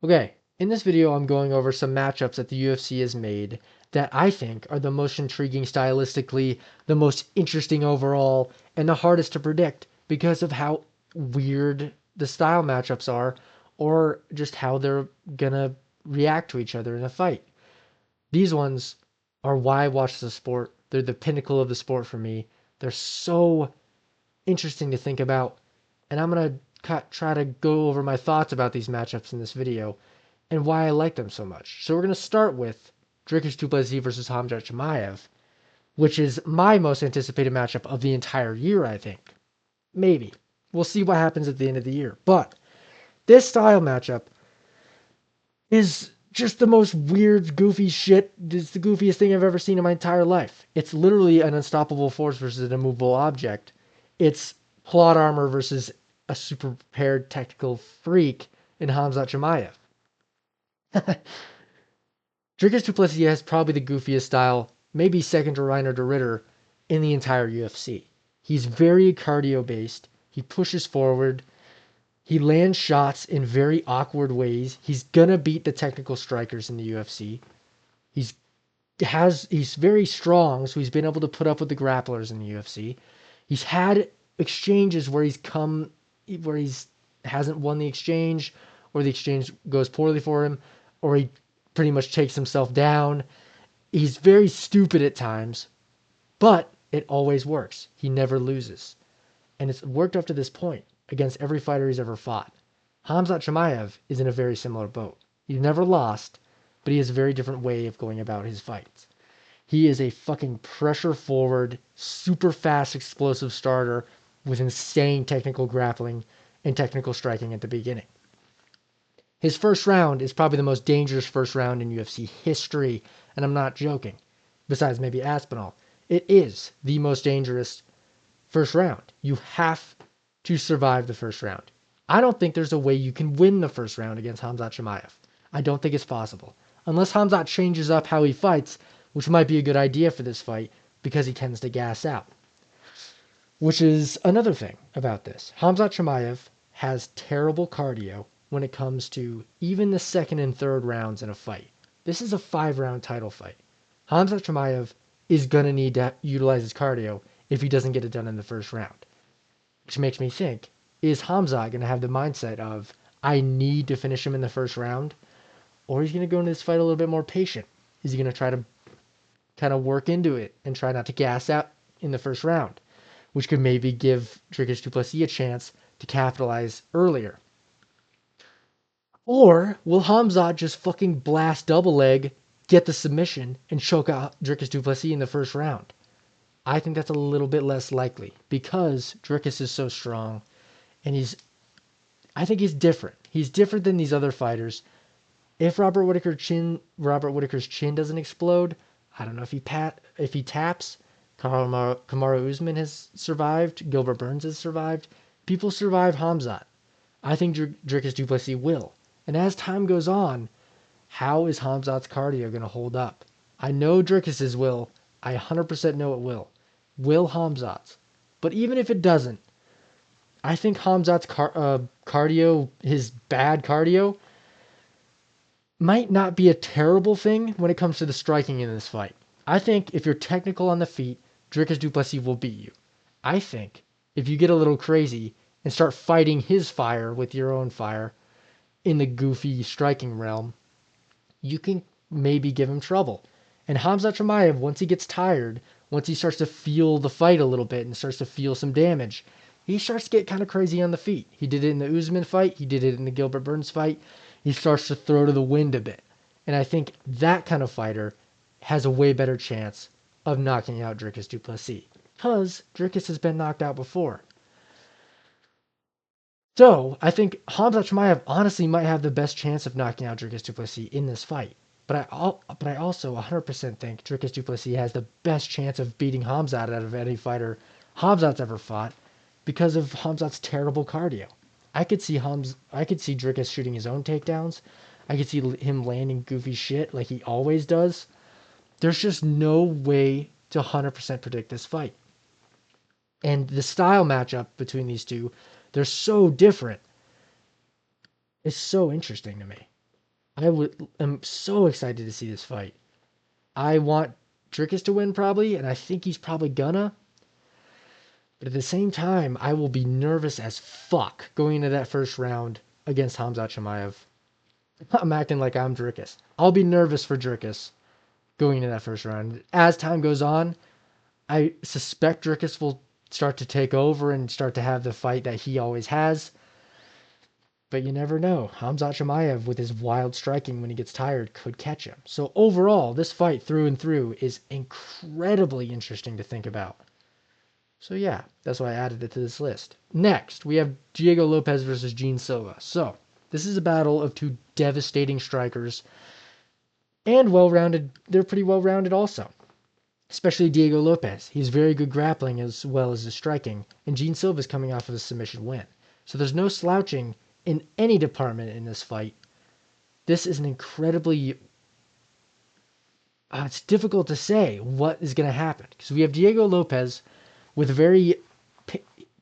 Okay, in this video, I'm going over some matchups that the UFC has made that I think are the most intriguing stylistically, the most interesting overall, and the hardest to predict because of how weird the style matchups are, or just how they're gonna react to each other in a fight. These ones are why I watch the sport. They're the pinnacle of the sport for me. They're so interesting to think about, and I'm gonna try to go over my thoughts about these matchups in this video and why I like them so much. So we're going to start with Dricus du Plessis versus Khamzat Chimaev, which is my most anticipated matchup of the entire year, I think. Maybe. We'll see what happens at the end of the year. But this style matchup is just the most weird, goofy shit. It's the goofiest thing I've ever seen in my entire life. It's literally an unstoppable force versus an immovable object. It's plot armor versus a super prepared technical freak in Khamzat Chimaev. Dricus du Plessis has probably the goofiest style, maybe second to Reiner de Ritter, in the entire UFC. He's very cardio based. He pushes forward. He lands shots in very awkward ways. He's gonna beat the technical strikers in the UFC. He's very strong, so he's been able to put up with the grapplers in the UFC. He's had exchanges where he's hasn't won the exchange, or the exchange goes poorly for him, or he pretty much takes himself down. He's very stupid at times, but it always works. He never loses. And it's worked up to this point against every fighter he's ever fought. Khamzat Chimaev is in a very similar boat. He's never lost, but he has a very different way of going about his fights. He is a fucking pressure forward, super fast, explosive starter with insane technical grappling and technical striking at the beginning. His first round is probably the most dangerous first round in UFC history, and I'm not joking. Besides maybe Aspinall, it is the most dangerous first round. You have to survive the first round. I don't think there's a way you can win the first round against Khamzat Chimaev. I don't think it's possible. Unless Khamzat changes up how he fights, which might be a good idea for this fight because he tends to gas out. Which is another thing about this. Khamzat Chimaev has terrible cardio when it comes to even the second and third rounds in a fight. This is a 5-round title fight. Khamzat Chimaev is going to need to utilize his cardio if he doesn't get it done in the first round. Which makes me think, is Khamzat going to have the mindset of, I need to finish him in the first round? Or he's going to go into this fight a little bit more patient? Is he going to try to kind of work into it and try not to gas out in the first round? Which could maybe give Dricus du Plessis a chance to capitalize earlier. Or will Khamzat just fucking blast double leg, get the submission, and choke out Dricus du Plessis in the first round? I think that's a little bit less likely because Dricus is so strong, and I think he's different. He's different than these other fighters. If Robert Whittaker's chin doesn't explode, I don't know if he taps. Kamaru Usman has survived. Gilbert Burns has survived. People survive Khamzat. I think Dricus du Plessis will. And as time goes on, how is Khamzat's cardio going to hold up? I know Dricus's will. I 100% know it will. Will Khamzat's. But even if it doesn't, I think Khamzat's cardio, his bad cardio, might not be a terrible thing when it comes to the striking in this fight. I think if you're technical on the feet, Dricus du Plessis will beat you. I think if you get a little crazy and start fighting his fire with your own fire in the goofy striking realm, you can maybe give him trouble. And Khamzat Chimaev, once he gets tired, once he starts to feel the fight a little bit and starts to feel some damage, he starts to get kind of crazy on the feet. He did it in the Usman fight. He did it in the Gilbert Burns fight. He starts to throw to the wind a bit. And I think that kind of fighter has a way better chance of knocking out Dricus du Plessis. Because Dricus has been knocked out before. So, I think Khamzat Chimaev honestly might have the best chance of knocking out Dricus du Plessis in this fight. But I also 100% think Dricus du Plessis has the best chance of beating Khamzat out of any fighter Khamzat's ever fought because of Khamzat's terrible cardio. I could see Dricus shooting his own takedowns. I could see him landing goofy shit like he always does. There's just no way to 100% predict this fight. And the style matchup between these two, they're so different. It's so interesting to me. am so excited to see this fight. I want Dricus to win probably, and I think he's probably gonna. But at the same time, I will be nervous as fuck going into that first round against Hamzat Chimaev. I'm acting like I'm Dricus. I'll be nervous for Dricus going into that first round. As time goes on, I suspect Dricus will start to take over and start to have the fight that he always has. But you never know. Hamzat Chimaev, with his wild striking when he gets tired, could catch him. So overall, this fight through and through is incredibly interesting to think about. So yeah, that's why I added it to this list. Next, we have Diego Lopez versus Gene Silva. So this is a battle of two devastating strikers and well-rounded. They're pretty well-rounded also, especially Diego Lopez. He's very good grappling as well as his striking, and Gene Silva is coming off of a submission win. So there's no slouching in any department in this fight. This is an incredibly it's difficult to say what is going to happen because we have Diego Lopez with very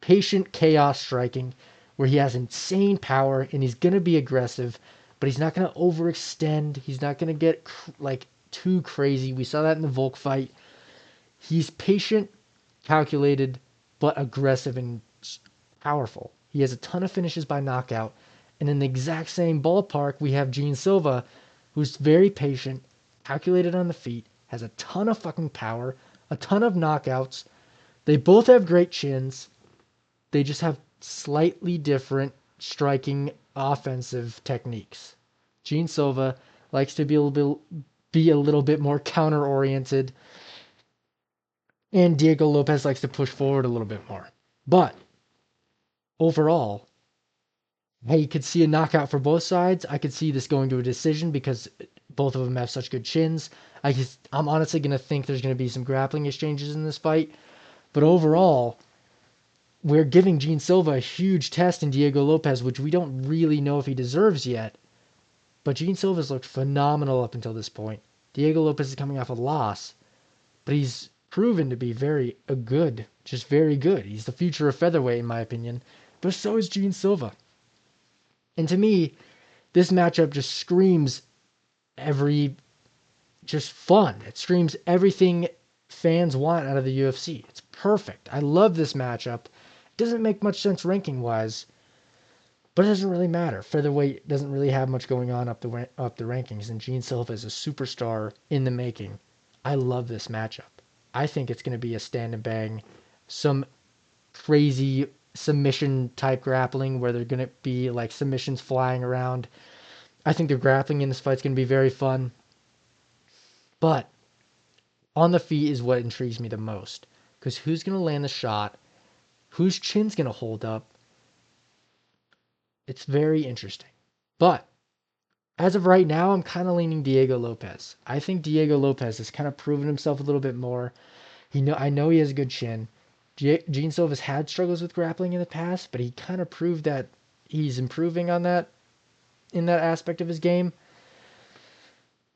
patient chaos striking where he has insane power and he's going to be aggressive, but he's not going to overextend. He's not going to get like too crazy. We saw that in the Volk fight. He's patient, calculated, but aggressive and powerful. He has a ton of finishes by knockout. And in the exact same ballpark, we have Gene Silva, who's very patient, calculated on the feet, has a ton of fucking power, a ton of knockouts. They both have great chins. They just have slightly different striking offensive techniques. Gene Silva likes to be a little bit more counter oriented, and Diego Lopez likes to push forward a little bit more. But overall, I could see a knockout for both sides. I could see this going to a decision because both of them have such good chins. I'm honestly going to think there's going to be some grappling exchanges in this fight. But overall, we're giving Gene Silva a huge test in Diego Lopez, which we don't really know if he deserves yet. But Gene Silva's looked phenomenal up until this point. Diego Lopez is coming off a loss, but he's proven to be very good, just very good. He's the future of featherweight, in my opinion. But so is Gene Silva. And to me, this matchup just screams just fun. It screams everything fans want out of the UFC. It's perfect. I love this matchup. It doesn't make much sense ranking wise, but it doesn't really matter. Featherweight doesn't really have much going on up the rankings, and Gene Silva is a superstar in the making. I love this matchup. I think it's going to be a stand and bang, some crazy submission type grappling where they're going to be like submissions flying around. I think the grappling in this fight's going to be very fun. But on the feet is what intrigues me the most. Because who's going to land the shot? Whose chin's going to hold up? It's very interesting. But as of right now, I'm kind of leaning Diego Lopez. I think Diego Lopez has kind of proven himself a little bit more. I know he has a good chin. Gene Silva's had struggles with grappling in the past, but he kind of proved that he's improving on that in that aspect of his game.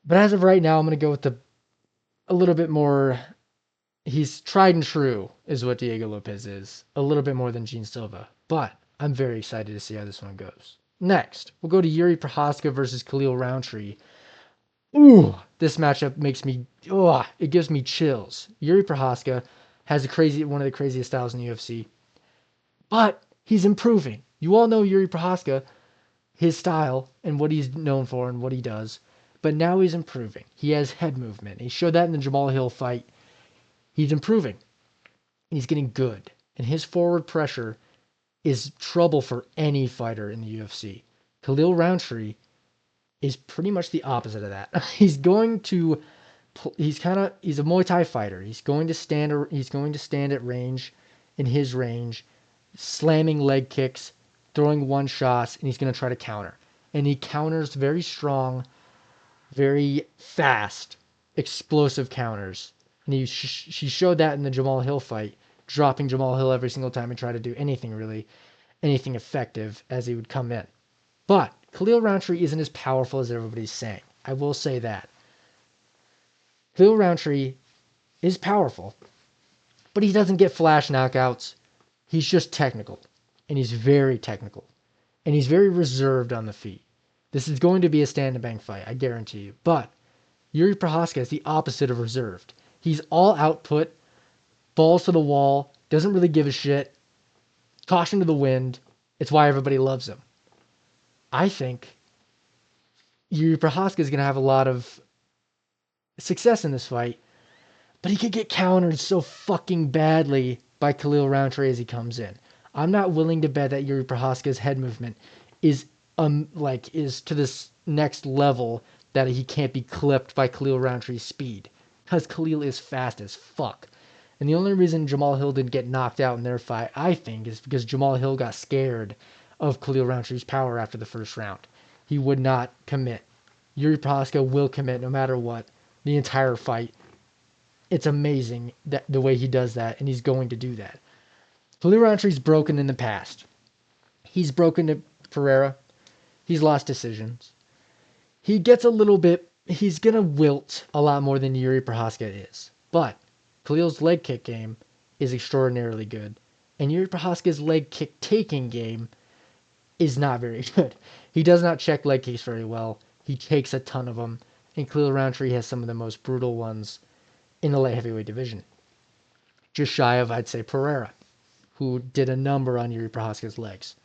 But as of right now, I'm going to go with a little bit more. He's tried and true is what Diego Lopez is. A little bit more than Gene Silva. But I'm very excited to see how this one goes. Next, we'll go to Yuri Prochazka versus Khalil Roundtree. Ooh, this matchup it gives me chills. Yuri Prochazka has one of the craziest styles in the UFC, but he's improving. You all know Yuri Prochazka, his style and what he's known for and what he does, but now he's improving. He has head movement. He showed that in the Jamal Hill fight. He's improving. He's getting good, and his forward pressure is trouble for any fighter in the UFC. Khalil Roundtree is pretty much the opposite of that. He's a Muay Thai fighter. He's going to stand at range, in his range, slamming leg kicks, throwing one shots, and he's going to try to counter. And he counters very strong, very fast, explosive counters. And he showed that in the Jamal Hill fight, dropping Jamal Hill every single time he tried to do anything effective as he would come in. But Khalil Roundtree isn't as powerful as everybody's saying. I will say that. Khalil Roundtree is powerful, but he doesn't get flash knockouts. He's just technical, and he's very technical, and he's very reserved on the feet. This is going to be a stand and bang fight, I guarantee you. But Yuri Prohaska is the opposite of reserved. He's all output, balls to the wall, doesn't really give a shit, caution to the wind. It's why everybody loves him. I think Yuri Prohaska is going to have a lot of success in this fight, but he could get countered so fucking badly by Khalil Rountree as he comes in. I'm not willing to bet that Yuri Prohaska's head movement is is to this next level that he can't be clipped by Khalil Rountree's speed, because Khalil is fast as fuck. And the only reason Jamal Hill didn't get knocked out in their fight, I think, is because Jamal Hill got scared of Khalil Rountree's power after the first round. He would not commit. Yuri Prohaska will commit no matter what, the entire fight. It's amazing that the way he does that, and he's going to do that. Khalil Rountree's broken in the past. He's broken to Pereira. He's lost decisions. He gets a little bit... He's going to wilt a lot more than Yuri Prohaska is. But Khalil's leg kick game is extraordinarily good. And Yuri Prohaska's leg kick taking game is not very good. He does not check leg kicks very well. He takes a ton of them. And Khalil Rountree has some of the most brutal ones in the light heavyweight division. Just shy of, I'd say, Pereira, who did a number on Yuri Prohaska's legs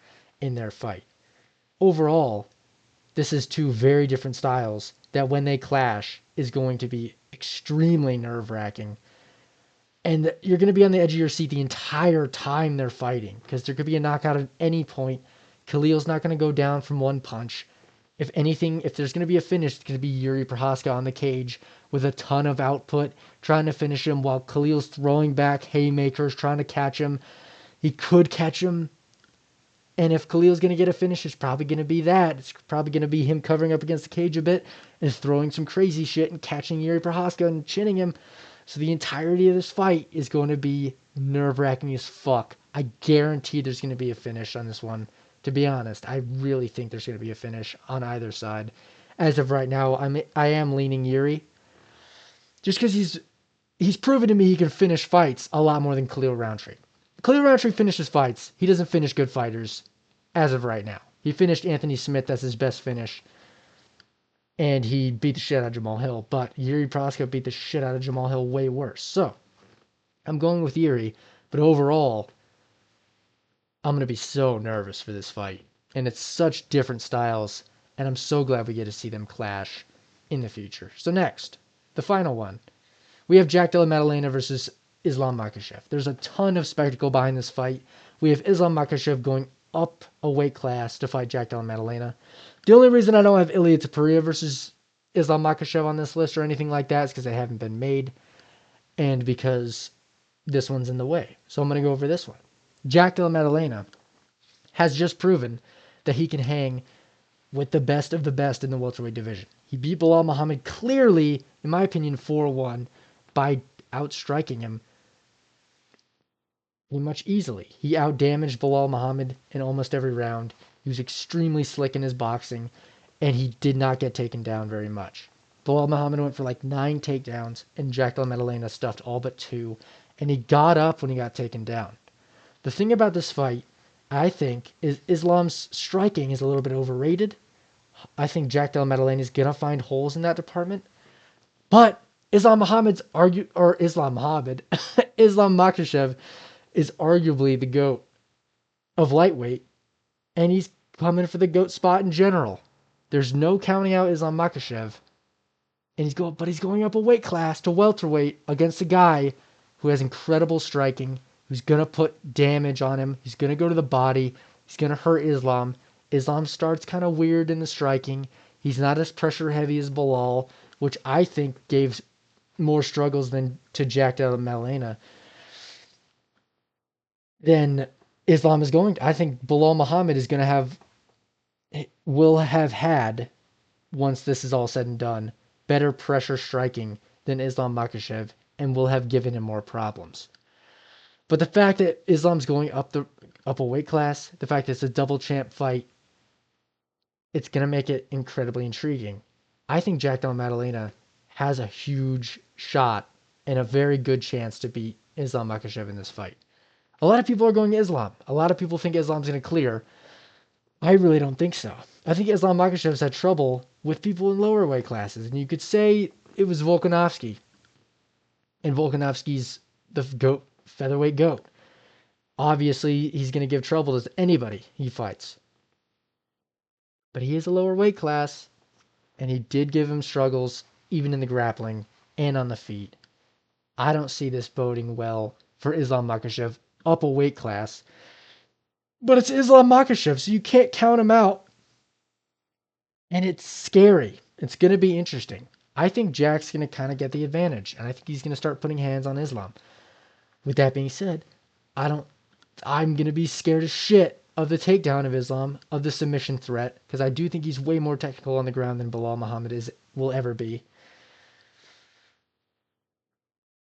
in their fight. Overall, this is two very different styles that when they clash is going to be extremely nerve-wracking. And you're going to be on the edge of your seat the entire time they're fighting because there could be a knockout at any point. Khalil's not going to go down from one punch. If anything, if there's going to be a finish, it's going to be Yuri Prohaska on the cage with a ton of output, trying to finish him while Khalil's throwing back haymakers, trying to catch him. He could catch him. And if Khalil's going to get a finish, it's probably going to be that. It's probably going to be him covering up against the cage a bit and throwing some crazy shit and catching Yuri Prohaska and chinning him. So the entirety of this fight is going to be nerve-wracking as fuck. I guarantee there's going to be a finish on this one. To be honest, I really think there's going to be a finish on either side. As of right now, I am leaning Yuri. Just because he's proven to me he can finish fights a lot more than Khalil Rountree. Khalil Rountree finishes fights. He doesn't finish good fighters as of right now. He finished Anthony Smith. That's his best finish. And he beat the shit out of Jamal Hill. But Yuri Prohaska beat the shit out of Jamal Hill way worse. So, I'm going with Yuri. But overall, I'm going to be so nervous for this fight. And it's such different styles. And I'm so glad we get to see them clash in the future. So next, the final one. We have Jack Della Maddalena versus Islam Makhachev. There's a ton of spectacle behind this fight. We have Islam Makhachev going up a weight class to fight Jack Della Maddalena. The only reason I don't have Ilia Topuria versus Islam Makhachev on this list or anything like that is because they haven't been made. And because this one's in the way. So I'm going to go over this one. Jack Della Maddalena has just proven that he can hang with the best of the best in the welterweight division. He beat Bilal Muhammad clearly, in my opinion, 4-1 by outstriking him pretty much easily. He outdamaged Bilal Muhammad in almost every round. He was extremely slick in his boxing, and he did not get taken down very much. Bilal Muhammad went for like 9 takedowns, and Jack Della Maddalena stuffed all but 2, and he got up when he got taken down. The thing about this fight, I think, is Islam's striking is a little bit overrated. I think Jack Della Maddalena is going to find holes in that department. But Islam Makhachev is arguably the GOAT of lightweight, and he's coming for the GOAT spot in general. There's no counting out Islam Makhachev, and he's going up a weight class to welterweight against a guy who has incredible striking, who's going to put damage on him. He's going to go to the body. He's going to hurt Islam. Islam starts kind of weird in the striking. He's not as pressure heavy as Bilal, which I think gave more struggles than to Jack Della Maddalena. Then Islam is going to, I think Bilal Muhammad will have had, once this is all said and done, better pressure striking than Islam Makhachev and will have given him more problems. But the fact that Islam's going up a weight class, the fact that it's a double champ fight, it's going to make it incredibly intriguing. I think Jack Della Maddalena has a huge shot and a very good chance to beat Islam Makhachev in this fight. A lot of people are going Islam. A lot of people think Islam's going to clear. I really don't think so. I think Islam Makhachev's had trouble with people in lower weight classes, and you could say it was Volkanovski, and Volkanovski's the goat, featherweight goat. Obviously, he's going to give trouble to anybody he fights, but he is a lower weight class, and he did give him struggles even in the grappling and on the feet. I don't see this boding well for Islam Makhachev up a weight class, but it's Islam Makhachev, so you can't count him out. And it's scary. It's going to be interesting. I think Jack's going to kind of get the advantage, and I think he's going to start putting hands on Islam. With that being said, I don't. I'm going to be scared as shit of the takedown of Islam, of the submission threat, because I do think he's way more technical on the ground than Bilal Muhammad will ever be.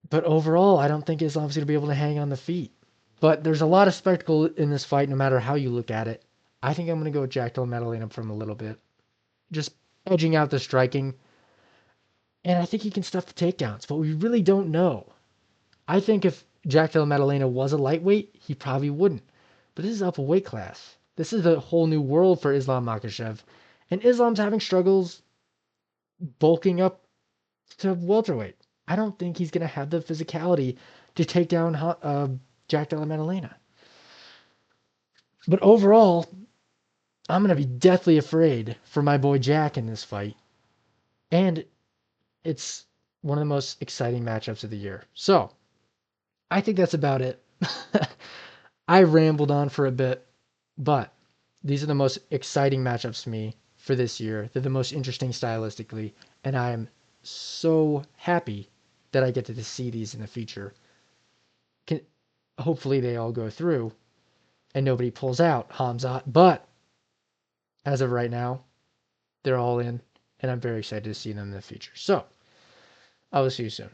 But overall, I don't think Islam's going to be able to hang on the feet. But there's a lot of spectacle in this fight, no matter how you look at it. I think I'm going to go with Jack Del Madalena from a little bit, just edging out the striking. And I think he can stuff the takedowns, but we really don't know. I think if Jack Della Maddalena was a lightweight, he probably wouldn't. But this is up a weight class. This is a whole new world for Islam Makhachev. And Islam's having struggles bulking up to welterweight. I don't think he's going to have the physicality to take down Jack Della Maddalena. But overall, I'm going to be deathly afraid for my boy Jack in this fight. And it's one of the most exciting matchups of the year. So, I think that's about it. I rambled on for a bit, but these are the most exciting matchups to me for this year. They're the most interesting stylistically, and I am so happy that I get to see these in the future. Can, hopefully they all go through and nobody pulls out Hamzat, but as of right now, they're all in, and I'm very excited to see them in the future. So, I will see you soon.